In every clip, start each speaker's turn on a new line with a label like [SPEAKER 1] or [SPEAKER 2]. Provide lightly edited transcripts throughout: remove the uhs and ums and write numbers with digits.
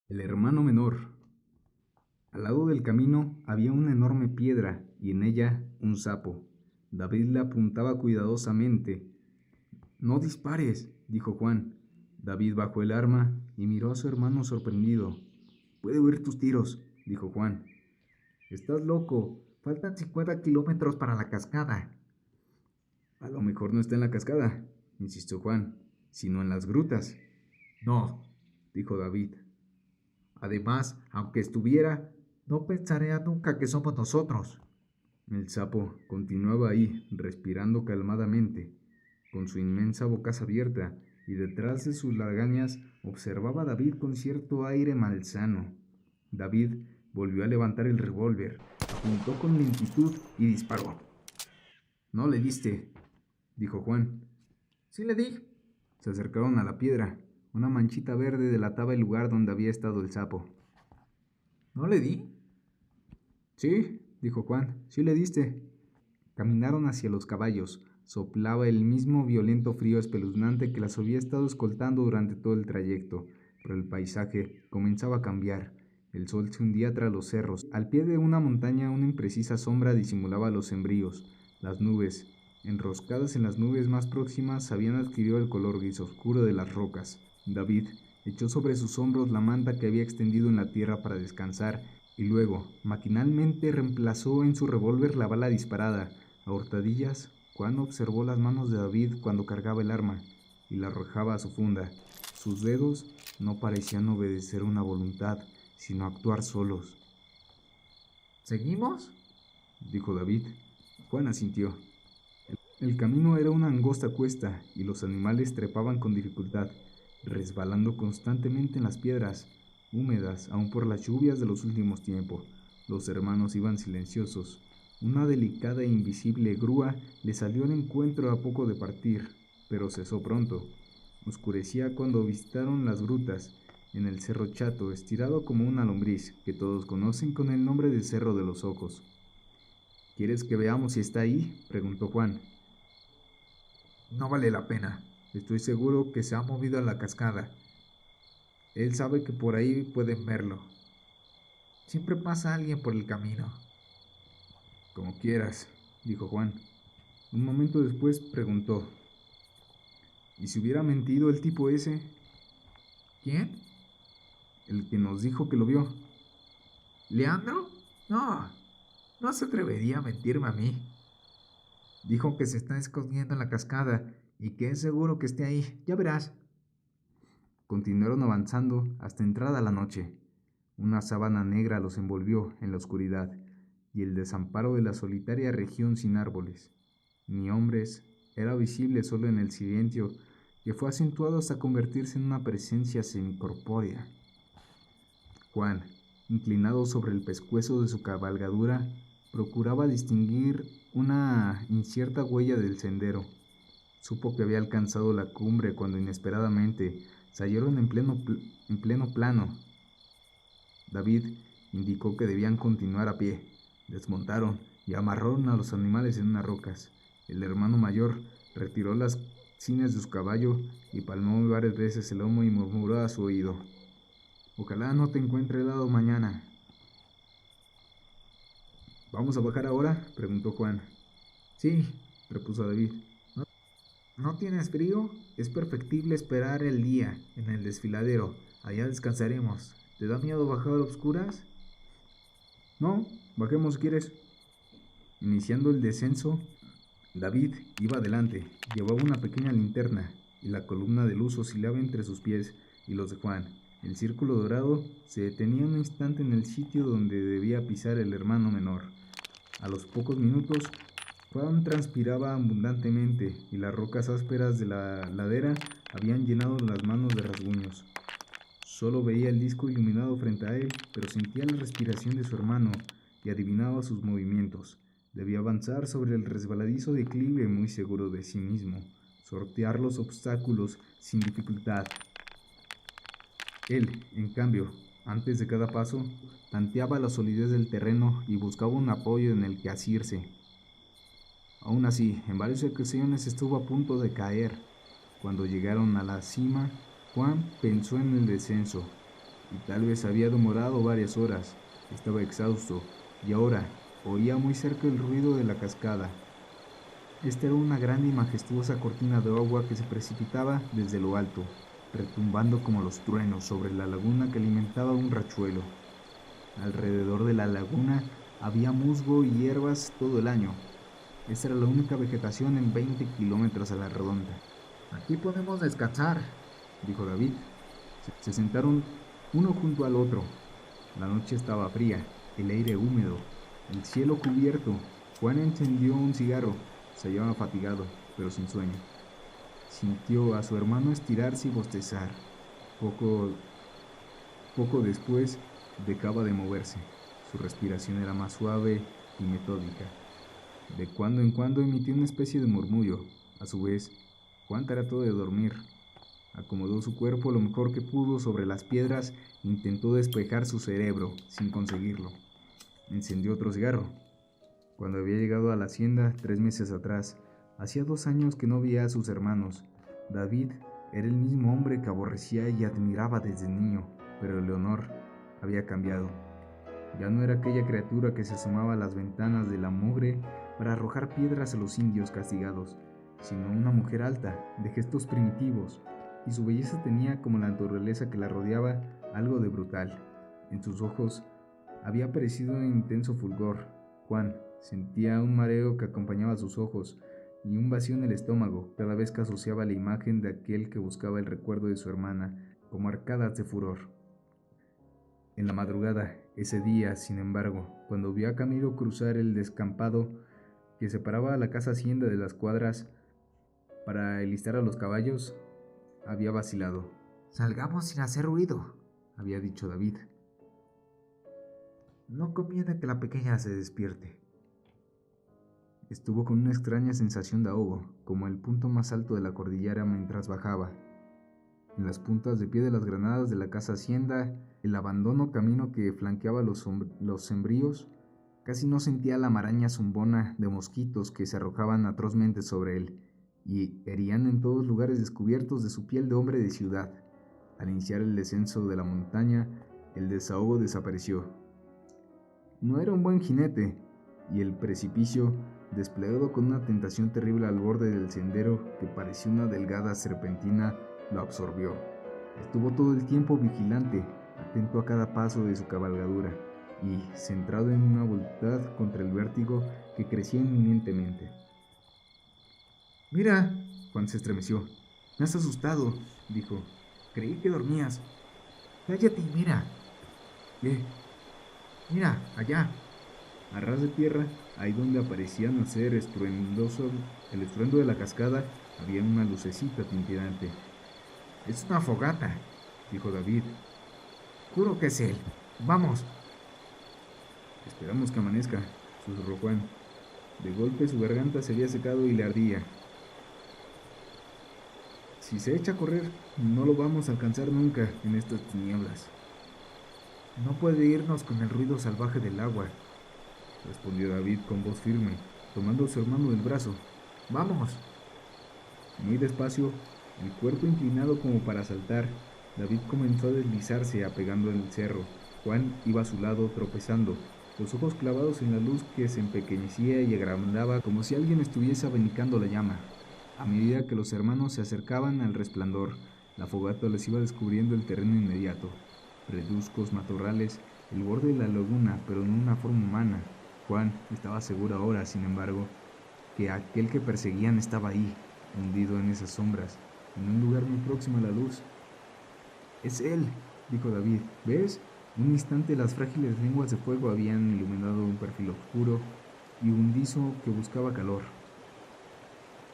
[SPEAKER 1] El hermano menor. Al lado del camino había una enorme piedra y en ella un sapo. David le apuntaba cuidadosamente. No dispares, dijo Juan. David bajó el arma y miró a su hermano sorprendido. Puedo oír tus tiros, dijo Juan. Estás loco. Faltan 50 kilómetros para la cascada. A lo mejor no está en la cascada, insistió Juan, sino en las grutas. No, dijo David. Además, aunque estuviera, no pensaría nunca que somos nosotros. El sapo continuaba ahí, respirando calmadamente, con su inmensa boca abierta, y detrás de sus lagañas observaba a David con cierto aire malsano. David volvió a levantar el revólver, apuntó con lentitud y disparó. No le diste, dijo Juan. Sí le di. Se acercaron a la piedra. Una manchita verde delataba el lugar donde había estado el sapo. ¿No le di? Sí, dijo Juan, sí le diste. Caminaron hacia los caballos. Soplaba el mismo violento frío espeluznante que las había estado escoltando durante todo el trayecto, pero el paisaje comenzaba a cambiar. El sol se hundía tras los cerros. Al pie de una montaña una imprecisa sombra disimulaba los sembríos. Las nubes, enroscadas en las nubes más próximas, habían adquirido el color gris oscuro de las rocas. David echó sobre sus hombros la manta que había extendido en la tierra para descansar y luego, maquinalmente, reemplazó en su revólver la bala disparada. A hurtadillas, Juan observó las manos de David cuando cargaba el arma y la arrojaba a su funda. Sus dedos no parecían obedecer una voluntad, sino actuar solos. ¿Seguimos?, dijo David. Juan asintió. El camino era una angosta cuesta y los animales trepaban con dificultad, resbalando constantemente en las piedras, húmedas aún por las lluvias de los últimos tiempos. Los hermanos iban silenciosos. Una delicada e invisible grúa les salió al encuentro a poco de partir, pero cesó pronto. Oscurecía cuando visitaron las grutas, en el Cerro Chato, estirado como una lombriz, que todos conocen con el nombre de Cerro de los Ojos. ¿Quieres que veamos si está ahí?, preguntó Juan. No vale la pena. Estoy seguro que se ha movido a la cascada. Él sabe que por ahí pueden verlo. Siempre pasa alguien por el camino. Como quieras, dijo Juan. Un momento después preguntó. ¿Y si hubiera mentido el tipo ese? ¿Quién? El que nos dijo que lo vio. ¿Leandro? No, no se atrevería a mentirme a mí. Dijo que se está escondiendo en la cascada y que es seguro que esté ahí. Ya verás. Continuaron avanzando hasta entrada la noche. Una sábana negra los envolvió en la oscuridad y el desamparo de la solitaria región sin árboles. Ni hombres, era visible solo en el silencio que fue acentuado hasta convertirse en una presencia semicorpórea. Juan, inclinado sobre el pescuezo de su cabalgadura, procuraba distinguir una incierta huella del sendero. Supo que había alcanzado la cumbre cuando inesperadamente salieron en pleno plano. David indicó que debían continuar a pie. Desmontaron y amarraron a los animales en unas rocas. El hermano mayor retiró las sines de su caballo y palmó varias veces el lomo y murmuró a su oído. Ojalá no te encuentre helado mañana. ¿Vamos a bajar ahora?, preguntó Juan. Sí, repuso David. ¿No tienes frío? Es perfectible esperar el día en el desfiladero. Allá descansaremos. ¿Te da miedo bajar a obscuras? No, bajemos si quieres. Iniciando el descenso, David iba adelante. Llevaba una pequeña linterna y la columna de luz oscilaba entre sus pies y los de Juan. El círculo dorado se detenía un instante en el sitio donde debía pisar el hermano menor. A los pocos minutos, Juan transpiraba abundantemente y las rocas ásperas de la ladera habían llenado las manos de rasguños. Solo veía el disco iluminado frente a él, pero sentía la respiración de su hermano y adivinaba sus movimientos. Debía avanzar sobre el resbaladizo declive muy seguro de sí mismo, sortear los obstáculos sin dificultad. Él, en cambio, antes de cada paso, tanteaba la solidez del terreno y buscaba un apoyo en el que asirse. Aún así, en varias ocasiones estuvo a punto de caer. Cuando llegaron a la cima, Juan pensó en el descenso. y tal vez había demorado varias horas. Estaba exhausto y ahora oía muy cerca el ruido de la cascada. Esta era una grande y majestuosa cortina de agua que se precipitaba desde lo alto, retumbando como los truenos sobre la laguna que alimentaba un rachuelo. Alrededor de la laguna había musgo y hierbas todo el año. Esta era la única vegetación en 20 kilómetros a la redonda. Aquí podemos descansar, dijo David. Se sentaron uno junto al otro. La noche estaba fría, el aire húmedo, el cielo cubierto. Juan encendió un cigarro. Se hallaba fatigado, pero sin sueño. Sintió a su hermano estirarse y bostezar. Poco, poco después dejaba de moverse. Su respiración era más suave y metódica. De cuando en cuando emitió una especie de murmullo. A su vez, Juan trató de dormir. Acomodó su cuerpo lo mejor que pudo sobre las piedras e intentó despejar su cerebro, sin conseguirlo. Encendió otro cigarro. Cuando había llegado a la hacienda 3 meses atrás, hacía 2 años que no veía a sus hermanos. David era el mismo hombre que aborrecía y admiraba desde niño, pero Leonor había cambiado. Ya no era aquella criatura que se asomaba a las ventanas de la mugre para arrojar piedras a los indios castigados, sino una mujer alta, de gestos primitivos, y su belleza tenía, como la naturaleza que la rodeaba, algo de brutal. En sus ojos había aparecido un intenso fulgor. Juan sentía un mareo que acompañaba sus ojos y un vacío en el estómago cada vez que asociaba la imagen de aquel que buscaba el recuerdo de su hermana como arcadas de furor. En la madrugada, ese día, sin embargo, cuando vio a Camilo cruzar el descampado que separaba a la casa hacienda de las cuadras para alistar a los caballos, había vacilado.
[SPEAKER 2] Salgamos sin hacer ruido,
[SPEAKER 1] Había dicho David.
[SPEAKER 2] No conviene que la pequeña se despierte.
[SPEAKER 1] Estuvo con una extraña sensación de ahogo, como el punto más alto de la cordillera mientras bajaba. En las puntas de pie de las granadas de la casa hacienda, el abandono camino que flanqueaba los sembríos, casi no sentía la maraña zumbona de mosquitos que se arrojaban atrozmente sobre él y herían en todos lugares descubiertos de su piel de hombre de ciudad. Al iniciar el descenso de la montaña, el desahogo desapareció. No era un buen jinete, y el precipicio, desplegado con una tentación terrible al borde del sendero que parecía una delgada serpentina, lo absorbió. Estuvo todo el tiempo vigilante, atento a cada paso de su cabalgadura, y centrado en una voluntad contra el vértigo que crecía inminentemente.
[SPEAKER 2] Mira,
[SPEAKER 1] Juan se estremeció. Me has asustado, dijo. Creí que dormías.
[SPEAKER 2] cállate y mira.
[SPEAKER 1] ¿Qué?
[SPEAKER 2] Mira, allá.
[SPEAKER 1] A ras de tierra, ahí donde aparecía nacer el estruendo de la cascada, había una lucecita tintilante.
[SPEAKER 2] Es una fogata,
[SPEAKER 1] Dijo David.
[SPEAKER 2] juro que es él. Vamos.
[SPEAKER 1] Esperamos que amanezca, susurró Juan. De golpe su garganta se había secado y le ardía. Si se echa a correr, no lo vamos a alcanzar nunca en estas tinieblas,
[SPEAKER 2] No puede irnos con el ruido salvaje del agua.
[SPEAKER 1] respondió David con voz firme, tomando a su hermano del brazo.
[SPEAKER 2] Vamos.
[SPEAKER 1] Muy despacio, el cuerpo inclinado como para saltar, David comenzó a deslizarse apegando el cerro. Juan iba a su lado tropezando, los ojos clavados en la luz que se empequeñecía y agrandaba como si alguien estuviese abanicando la llama. A medida que los hermanos se acercaban al resplandor, la fogata les iba descubriendo el terreno inmediato. Reduzcos, matorrales, el borde de la laguna, pero en una forma humana. Juan estaba seguro ahora, sin embargo, que aquel que perseguían estaba ahí, hundido en esas sombras, en un lugar muy próximo a la luz. Es él, dijo David. ¿Ves? Un instante las frágiles lenguas de fuego habían iluminado un perfil oscuro y hundizo que buscaba calor.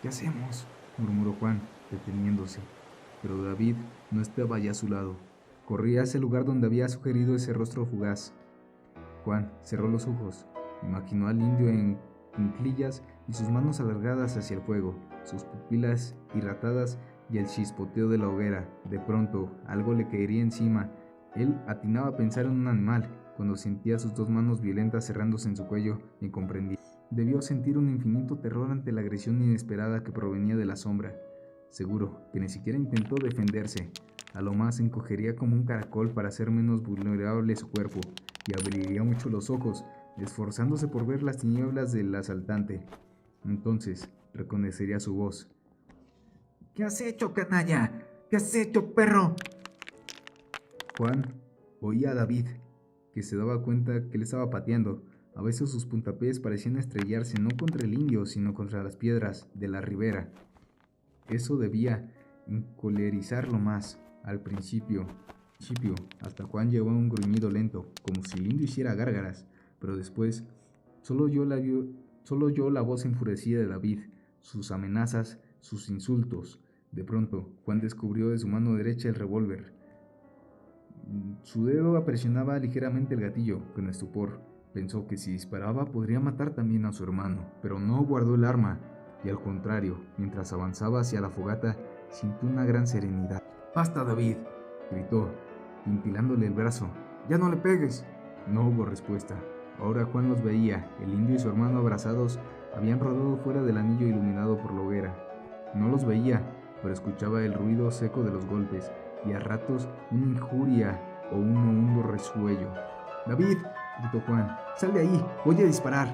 [SPEAKER 1] ¿Qué hacemos?, murmuró Juan, deteniéndose. Pero David no estaba ya a su lado. Corría hacia el lugar donde había sugerido ese rostro fugaz. Juan cerró los ojos, imaginó al indio en cuclillas y sus manos alargadas hacia el fuego, sus pupilas irritadas y el chispoteo de la hoguera. De pronto, algo le caería encima. Él atinaba a pensar en un animal, cuando sentía sus 2 manos violentas cerrándose en su cuello y comprendía. Debió sentir un infinito terror ante la agresión inesperada que provenía de la sombra. Seguro que ni siquiera intentó defenderse. A lo más se encogería como un caracol para hacer menos vulnerable su cuerpo, y abriría mucho los ojos, esforzándose por ver las tinieblas del asaltante. Entonces reconocería su voz.
[SPEAKER 2] ¿Qué has hecho, canalla? ¿Qué has hecho, perro?
[SPEAKER 1] Juan oía a David, que se daba cuenta que le estaba pateando. A veces sus puntapiés parecían estrellarse no contra el indio, sino contra las piedras de la ribera. Eso debía encolerizarlo más. Al principio, hasta Juan llevó un gruñido lento, como si el indio hiciera gárgaras, pero después solo oyó la voz enfurecida de David, sus amenazas, sus insultos. De pronto, Juan descubrió de su mano derecha el revólver. Su dedo presionaba ligeramente el gatillo, con estupor. Pensó que si disparaba podría matar también a su hermano, pero no guardó el arma, y al contrario, mientras avanzaba hacia la fogata, sintió una gran serenidad.
[SPEAKER 2] ¡Basta, David!,
[SPEAKER 1] gritó, tintilándole el brazo.
[SPEAKER 2] ¡Ya no le pegues!
[SPEAKER 1] No hubo respuesta. Ahora Juan los veía. El indio y su hermano abrazados habían rodado fuera del anillo iluminado por la hoguera. No los veía, pero escuchaba el ruido seco de los golpes, y a ratos una injuria o un hondo resuello.
[SPEAKER 2] ¡David!,
[SPEAKER 1] gritó Juan.
[SPEAKER 2] ¡Sal de ahí! ¡Voy a disparar!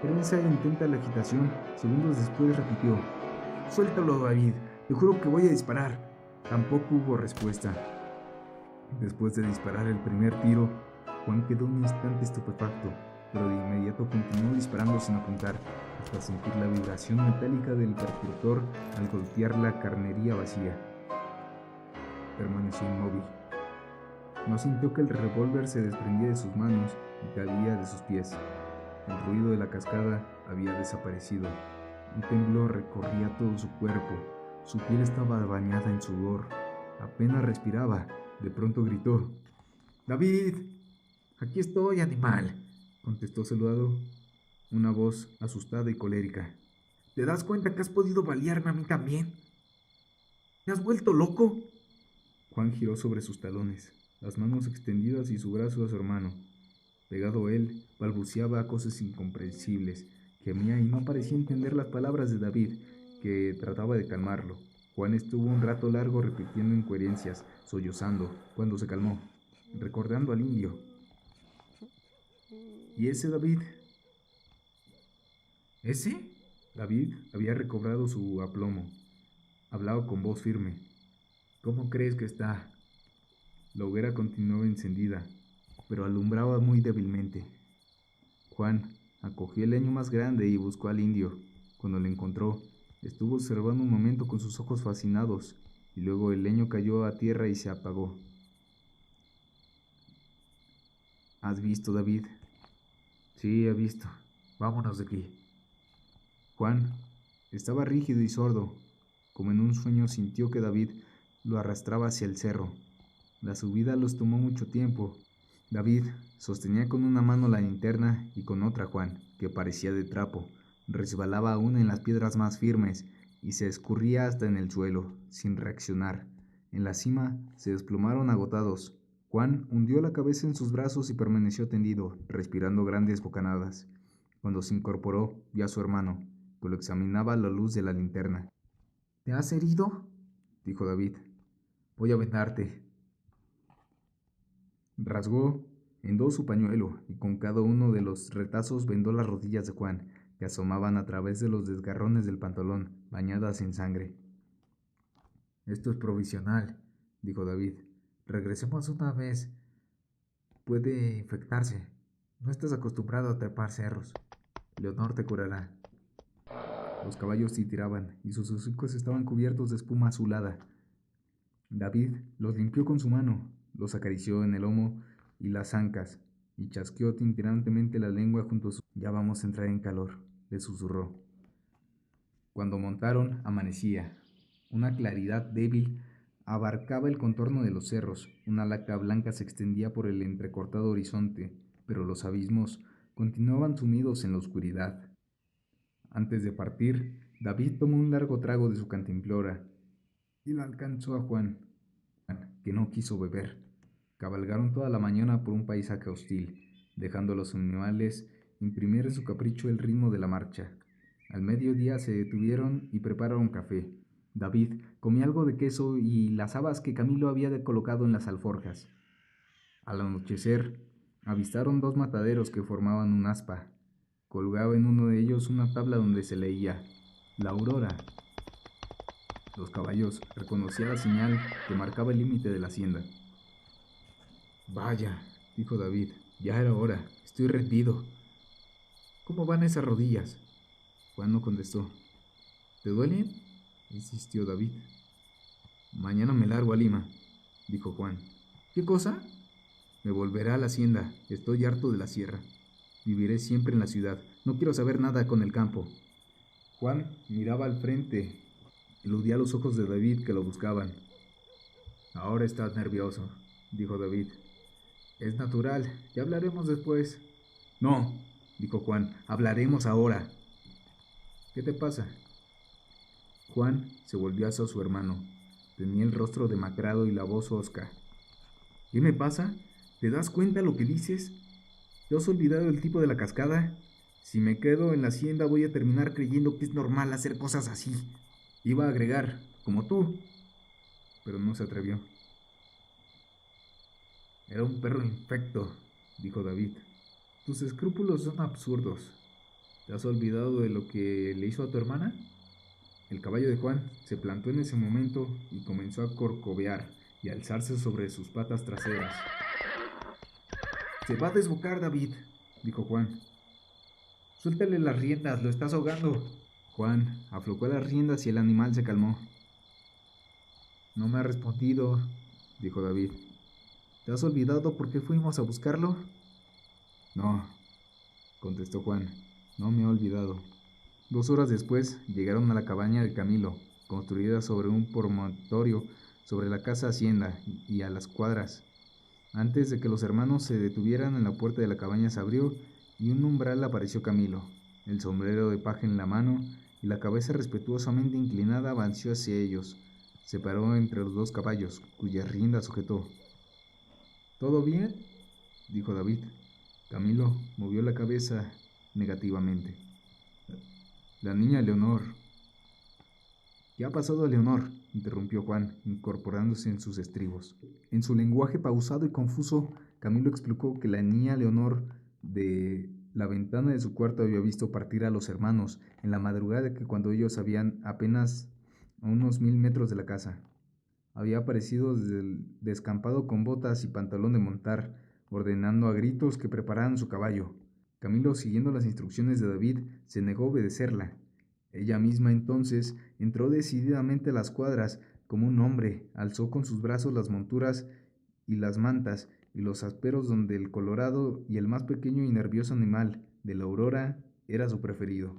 [SPEAKER 1] Pero esa intenta la agitación. Segundos después repitió.
[SPEAKER 2] ¡Suéltalo, David! ¡Te juro que voy a disparar!
[SPEAKER 1] Tampoco hubo respuesta. Después de disparar el primer tiro, Juan quedó un instante estupefacto, pero de inmediato continuó disparando sin apuntar, hasta sentir la vibración metálica del percutor al golpear la carnería vacía. Permaneció inmóvil. No sintió que el revólver se desprendía de sus manos y caía de sus pies. El ruido de la cascada había desaparecido. Un temblor recorría todo su cuerpo. Su piel estaba bañada en sudor. Apenas respiraba. De pronto gritó.
[SPEAKER 2] ¡David! ¡Aquí estoy, animal!,
[SPEAKER 1] contestó Saludado, una voz asustada y colérica.
[SPEAKER 2] ¿Te das cuenta que has podido balearme a mí también? ¿Te has vuelto loco?
[SPEAKER 1] Juan giró sobre sus talones, las manos extendidas y su brazo a su hermano. Pegado a él, balbuceaba cosas incomprensibles, gemía y no parecía entender las palabras de David, que trataba de calmarlo. Juan estuvo un rato largo repitiendo incoherencias, sollozando, cuando se calmó, recordando al indio. ¿Y ese David?
[SPEAKER 2] ¿Ese?
[SPEAKER 1] David había recobrado su aplomo. Hablaba con voz firme.
[SPEAKER 2] ¿Cómo crees que está?
[SPEAKER 1] La hoguera continuaba encendida, pero alumbraba muy débilmente. Juan acogió el leño más grande y buscó al indio. Cuando lo encontró, estuvo observando un momento con sus ojos fascinados, y luego el leño cayó a tierra y se apagó. ¿Has visto, David?
[SPEAKER 2] Sí, he visto. Vámonos de aquí.
[SPEAKER 1] Juan estaba rígido y sordo. Como en un sueño sintió que David lo arrastraba hacia el cerro. La subida los tomó mucho tiempo. David sostenía con una mano la linterna y con otra Juan, que parecía de trapo. Resbalaba aún en las piedras más firmes y se escurría hasta en el suelo, sin reaccionar. En la cima se desplomaron agotados. Juan hundió la cabeza en sus brazos y permaneció tendido, respirando grandes bocanadas. Cuando se incorporó, vio a su hermano, que lo examinaba a la luz de la linterna.
[SPEAKER 2] ¿Te has herido?,
[SPEAKER 1] dijo David.
[SPEAKER 2] Voy a vendarte.
[SPEAKER 1] Rasgó en dos su pañuelo y con cada uno de los retazos vendó las rodillas de Juan, que asomaban a través de los desgarrones del pantalón, bañadas en sangre.
[SPEAKER 2] Esto es provisional, dijo David. Regresemos una vez. Puede infectarse. No estás acostumbrado a trepar cerros. Leonor te curará.
[SPEAKER 1] Los caballos titiraban y sus hocicos estaban cubiertos de espuma azulada. David los limpió con su mano, los acarició en el lomo y las ancas, y chasqueó tintirantemente la lengua junto a su... Ya vamos a entrar en calor, le susurró. Cuando montaron, amanecía. Una claridad débil abarcaba el contorno de los cerros, una laca blanca se extendía por el entrecortado horizonte, pero los abismos continuaban sumidos en la oscuridad. Antes de partir, David tomó un largo trago de su cantimplora y la alcanzó a Juan, que no quiso beber. Cabalgaron toda la mañana por un paisaje hostil, dejando a los animales imprimir en su capricho el ritmo de la marcha. Al mediodía se detuvieron y prepararon café. David Comí algo de queso y las habas que Camilo había colocado en las alforjas. Al anochecer, avistaron 2 mataderos que formaban un aspa. Colgaba en uno de ellos una tabla donde se leía: La Aurora. Los caballos reconocían la señal que marcaba el límite de la hacienda.
[SPEAKER 2] Vaya, dijo David, ya era hora, estoy rendido. ¿Cómo van esas rodillas?
[SPEAKER 1] Juan no contestó.
[SPEAKER 2] ¿Te duelen?
[SPEAKER 1] Insistió David.
[SPEAKER 2] Mañana me largo a Lima, dijo Juan.
[SPEAKER 1] ¿Qué cosa?
[SPEAKER 2] Me volveré a la hacienda, estoy harto de la sierra.
[SPEAKER 1] Viviré siempre en la ciudad, no quiero saber nada con el campo. Juan miraba al frente, eludía los ojos de David que lo buscaban.
[SPEAKER 2] Ahora estás nervioso, dijo David. Es natural, ya hablaremos después.
[SPEAKER 1] No, dijo Juan, hablaremos ahora.
[SPEAKER 2] ¿Qué te pasa?
[SPEAKER 1] Juan se volvió hacia su hermano. Tenía el rostro demacrado y la voz hosca. ¿Qué me pasa? ¿Te das cuenta lo que dices? ¿Te has olvidado el tipo de la cascada? Si me quedo en la hacienda voy a terminar creyendo que es normal hacer cosas así. Iba a agregar, como tú. Pero no se atrevió.
[SPEAKER 2] Era un perro infecto, dijo David.
[SPEAKER 1] Tus escrúpulos son absurdos.
[SPEAKER 2] ¿Te has olvidado de lo que le hizo a tu hermana?
[SPEAKER 1] El caballo de Juan se plantó en ese momento y comenzó a corcovear y a alzarse sobre sus patas traseras.
[SPEAKER 2] Se va a desbocar, David, dijo Juan. Suéltale las riendas, lo estás ahogando.
[SPEAKER 1] Juan aflojó las riendas y el animal se calmó.
[SPEAKER 2] No me ha respondido,
[SPEAKER 1] dijo David.
[SPEAKER 2] ¿Te has olvidado por qué fuimos a buscarlo?
[SPEAKER 1] No, contestó Juan, no me he olvidado. 2 horas después llegaron a la cabaña de Camilo, construida sobre un promontorio sobre la casa hacienda y a las cuadras. Antes de que los hermanos se detuvieran, en la puerta de la cabaña se abrió y un umbral apareció Camilo. El sombrero de paja en la mano y la cabeza respetuosamente inclinada avanzó hacia ellos. Se paró entre los 2 caballos, cuyas riendas sujetó.
[SPEAKER 2] ¿Todo bien?,
[SPEAKER 1] dijo David. Camilo movió la cabeza negativamente. La niña Leonor. ¿Qué ha pasado a Leonor?, interrumpió Juan, incorporándose en sus estribos. En su lenguaje pausado y confuso, Camilo explicó que la niña Leonor de la ventana de su cuarto había visto partir a los hermanos en la madrugada, que cuando ellos habían apenas a unos 1000 metros de la casa. Había aparecido desde el descampado con botas y pantalón de montar, ordenando a gritos que prepararan su caballo. Camilo, siguiendo las instrucciones de David, se negó a obedecerla. Ella misma entonces entró decididamente a las cuadras como un hombre, alzó con sus brazos las monturas y las mantas y los asperos donde el colorado y el más pequeño y nervioso animal de la Aurora era su preferido.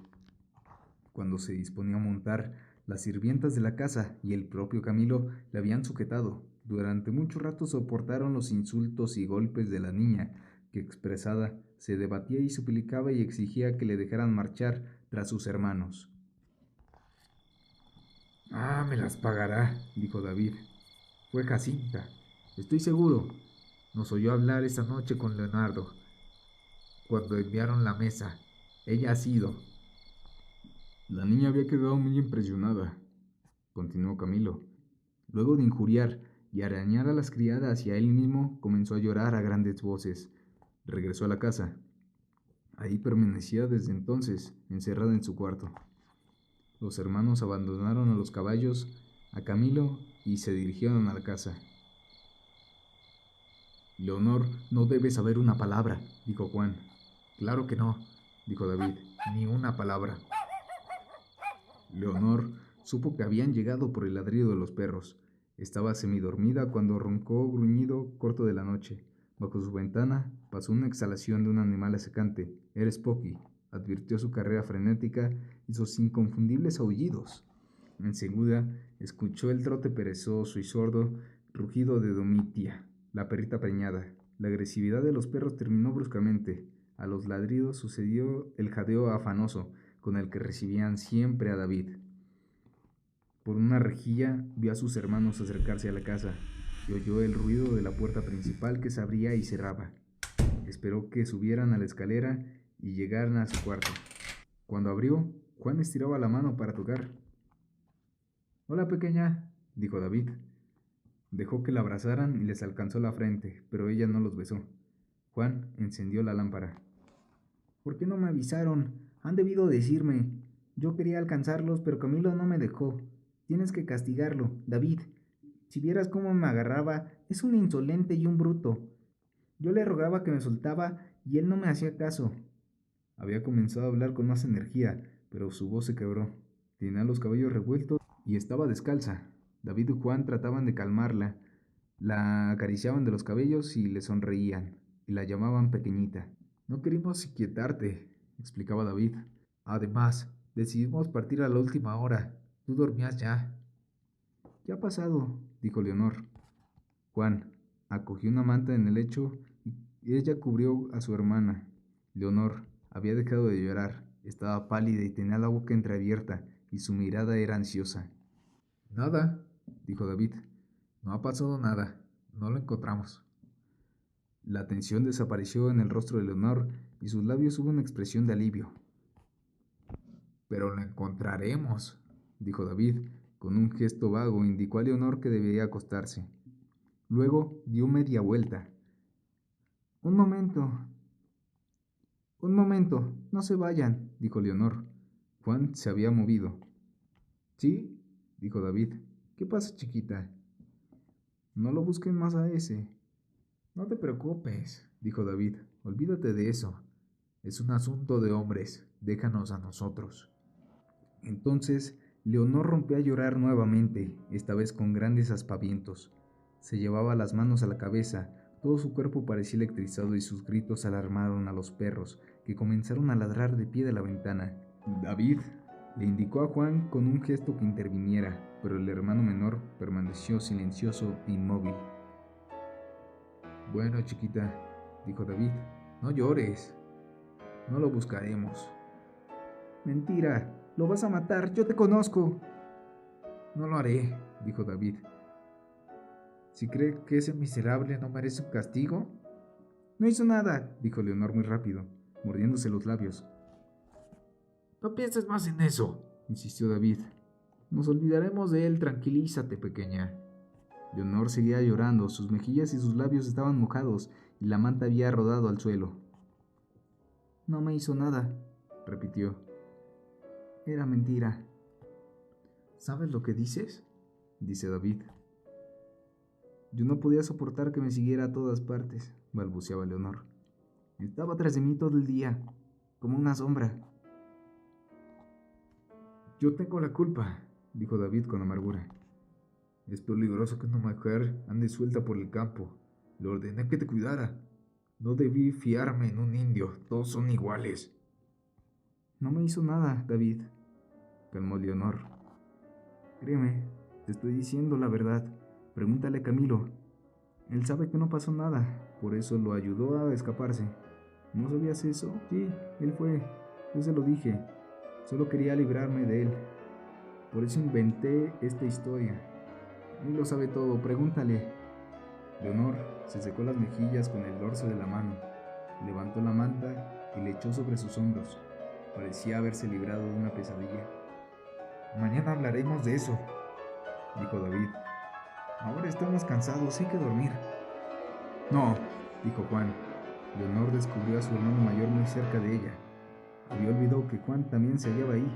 [SPEAKER 1] Cuando se disponía a montar, las sirvientas de la casa y el propio Camilo le habían sujetado. Durante mucho rato soportaron los insultos y golpes de la niña, que expresada se debatía y suplicaba y exigía que le dejaran marchar tras sus hermanos.
[SPEAKER 2] Ah, me las pagará, dijo David. Fue Jacinta, estoy seguro. Nos oyó hablar esa noche con Leonardo, cuando enviaron la mesa. Ella ha sido.
[SPEAKER 1] La niña había quedado muy impresionada, continuó Camilo. Luego de injuriar y arañar a las criadas y a él mismo, comenzó a llorar a grandes voces. Regresó a la casa. Ahí permanecía desde entonces, encerrada en su cuarto. Los hermanos abandonaron a los caballos, a Camilo, y se dirigieron a la casa. Leonor no debe saber una palabra, dijo Juan.
[SPEAKER 2] Claro que no, dijo David, ni una palabra.
[SPEAKER 1] Leonor supo que habían llegado por el ladrido de los perros. Estaba semidormida cuando roncó gruñido corto de la noche. Bajo su ventana pasó una exhalación de un animal secante. Era Spocky, advirtió su carrera frenética y sus inconfundibles aullidos. Enseguida escuchó el trote perezoso y sordo rugido de Domitia, la perrita preñada. La agresividad de los perros terminó bruscamente. A los ladridos sucedió el jadeo afanoso con el que recibían siempre a David. Por una rejilla vio a sus hermanos acercarse a la casa y oyó el ruido de la puerta principal que se abría y cerraba. Esperó que subieran a la escalera y llegaran a su cuarto. Cuando abrió, Juan estiraba la mano para tocar.
[SPEAKER 2] Hola, pequeña,
[SPEAKER 1] dijo David. Dejó que la abrazaran y les alcanzó la frente, pero ella no los besó. Juan encendió la lámpara. ¿Por qué no me avisaron? Han debido decirme. Yo quería alcanzarlos, pero Camilo no me dejó. Tienes que castigarlo, David. Si vieras cómo me agarraba, es un insolente y un bruto. Yo le rogaba que me soltaba y él no me hacía caso. Había comenzado a hablar con más energía, pero su voz se quebró. Tenía los cabellos revueltos y estaba descalza. David y Juan trataban de calmarla. La acariciaban de los cabellos y le sonreían, y la llamaban pequeñita. No queríamos inquietarte, explicaba David. Además, decidimos partir a la última hora. Tú dormías ya. Ya ha pasado, dijo Leonor. Juan acogió una manta en el lecho y ella cubrió a su hermana. Leonor había dejado de llorar, estaba pálida y tenía la boca entreabierta, y su mirada era ansiosa. Nada, dijo David. No ha pasado nada. No lo encontramos. La tensión desapareció en el rostro de Leonor y sus labios hubo una expresión de alivio. Pero lo encontraremos, dijo David. Con un gesto vago indicó a Leonor que debía acostarse. Luego dio media vuelta. Un momento, no se vayan, dijo Leonor. Juan se había movido. ¿Sí? Dijo David. ¿Qué pasa, chiquita? No lo busquen más a ese. No te preocupes, dijo David. Olvídate de eso. Es un asunto de hombres. Déjanos a nosotros. Entonces, Leonor rompió a llorar nuevamente, esta vez con grandes aspavientos. Se llevaba las manos a la cabeza, todo su cuerpo parecía electrizado y sus gritos alarmaron a los perros, que comenzaron a ladrar de pie de la ventana. David le indicó a Juan con un gesto que interviniera, pero el hermano menor permaneció silencioso e inmóvil. Bueno, chiquita, dijo David, no llores. No lo buscaremos. Mentira, lo vas a matar, yo te conozco. No lo haré, dijo David. ¿Si cree que ese miserable no merece un castigo? No hizo nada, dijo Leonor muy rápido, mordiéndose los labios. No pienses más en eso, insistió David. Nos olvidaremos de él, tranquilízate, pequeña. Leonor seguía llorando, sus mejillas y sus labios estaban mojados y la manta había rodado al suelo. No me hizo nada, repitió. Era mentira. ¿Sabes lo que dices? Dice David. Yo no podía soportar que me siguiera a todas partes, balbuceaba Leonor. Estaba tras de mí todo el día, como una sombra. Yo tengo la culpa, dijo David con amargura. Es peligroso que una mujer ande suelta por el campo. Le ordené que te cuidara. No debí fiarme en un indio, todos son iguales. No me hizo nada, David, calmó Leonor. Créeme, te estoy diciendo la verdad. Pregúntale a Camilo. Él sabe que no pasó nada, por eso lo ayudó a escaparse. ¿No sabías eso? Sí, él fue. Yo se lo dije. Solo quería librarme de él. Por eso inventé esta historia. Él lo sabe todo, pregúntale. Leonor se secó las mejillas con el dorso de la mano, levantó la manta y le echó sobre sus hombros. Parecía haberse librado de una pesadilla. Mañana hablaremos de eso, dijo David. Ahora estamos cansados, hay que dormir. No, dijo Juan. Leonor descubrió a su hermano mayor muy cerca de ella. Había olvidado que Juan también se hallaba ahí.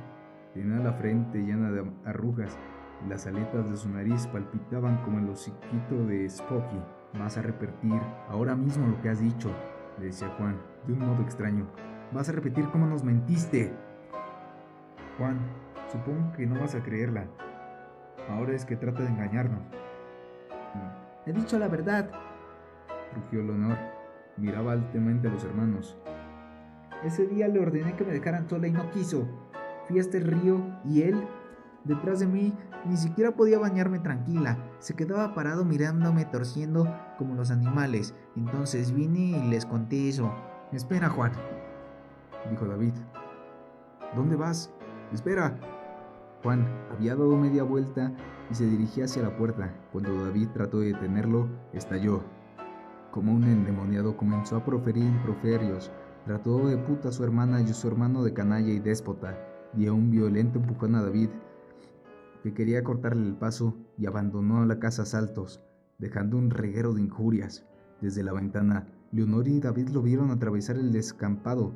[SPEAKER 1] Tenía la frente llena de arrugas y las aletas de su nariz palpitaban como el hociquito de Spooky. Vas a repetir ahora mismo lo que has dicho, le decía Juan, de un modo extraño. Vas a repetir cómo nos mentiste. Juan, supongo que no vas a creerla. Ahora es que trata de engañarnos. He dicho la verdad, rugió Leonor. Miraba altamente a los hermanos. Ese día le ordené que me dejaran sola y no quiso. Fui hasta el río y él, detrás de mí, ni siquiera podía bañarme tranquila. Se quedaba parado mirándome, torciendo como los animales. Entonces vine y les conté eso. Espera, Juan, dijo David. ¿Dónde vas? Espera. Juan había dado media vuelta y se dirigía hacia la puerta. Cuando David trató de detenerlo, estalló. Como un endemoniado comenzó a proferir improperios. Trató de puta a su hermana y a su hermano de canalla y déspota. Dio un violento empujón a David, que quería cortarle el paso, y abandonó la casa a saltos, dejando un reguero de injurias. Desde la ventana, Leonor y David lo vieron atravesar el descampado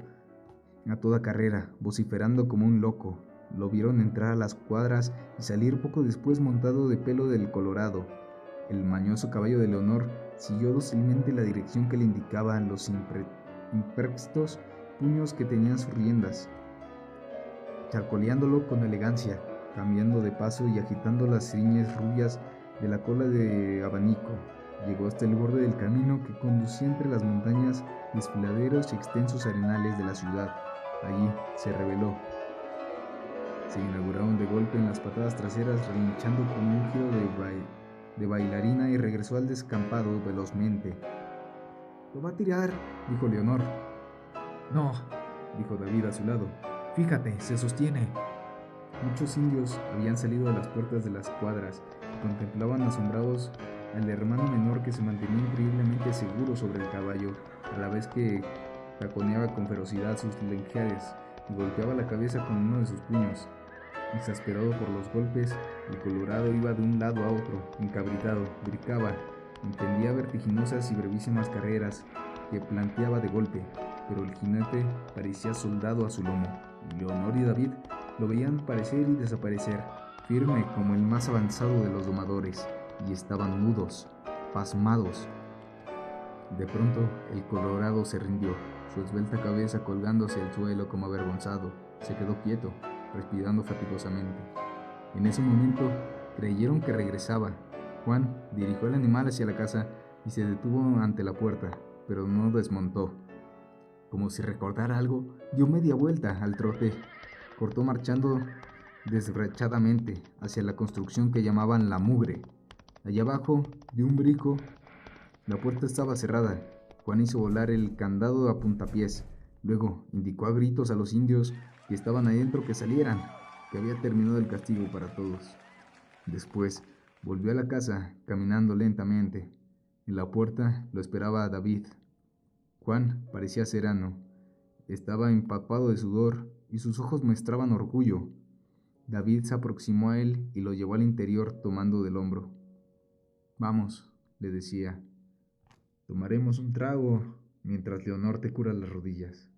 [SPEAKER 1] a toda carrera, vociferando como un loco. Lo vieron entrar a las cuadras y salir poco después montado de pelo del Colorado. El mañoso caballo de Leonor siguió dócilmente la dirección que le indicaban los imprevistos puños que tenían sus riendas, charcoleándolo con elegancia, cambiando de paso y agitando las ciñes rubias de la cola de abanico. Llegó hasta el borde del camino que conducía entre las montañas, desfiladeros y extensos arenales de la ciudad. Allí se reveló. Se inauguraron de golpe en las patadas traseras, relinchando con un giro de bailarina, y regresó al descampado velozmente. «Lo va a tirar», dijo Leonor.
[SPEAKER 2] No,
[SPEAKER 1] dijo David a su lado.
[SPEAKER 2] fíjate, se sostiene.
[SPEAKER 1] Muchos indios habían salido a las puertas de las cuadras y contemplaban asombrados al hermano menor, que se mantenía increíblemente seguro sobre el caballo, a la vez que taconeaba con ferocidad sus lenguajes y golpeaba la cabeza con uno de sus puños. Exasperado por los golpes, el Colorado iba de un lado a otro, encabritado, brincaba, emprendía vertiginosas y brevísimas carreras que planteaba de golpe, pero el jinete parecía soldado a su lomo. Leonor y David lo veían aparecer y desaparecer, firme como el más avanzado de los domadores, y estaban mudos, pasmados. De pronto, el Colorado se rindió, su esbelta cabeza colgándose al suelo como avergonzado. Se quedó quieto, respirando fatigosamente. En ese momento, creyeron que regresaba. Juan dirigió el animal hacia la casa y se detuvo ante la puerta, pero no desmontó. Como si recordara algo, dio media vuelta al trote. Cortó marchando desbrechadamente hacia la construcción que llamaban La Mugre. Allá abajo, de un brinco, la puerta estaba cerrada. Juan hizo volar el candado a puntapiés. Luego indicó a gritos a los indios que estaban adentro que salieran, que había terminado el castigo para todos. Después volvió a la casa, caminando lentamente. En la puerta lo esperaba David. Juan parecía sereno. Estaba empapado de sudor y sus ojos mostraban orgullo. David se aproximó a él y lo llevó al interior, tomando del hombro. «Vamos», le decía. «Tomaremos un trago mientras Leonor te cura las rodillas».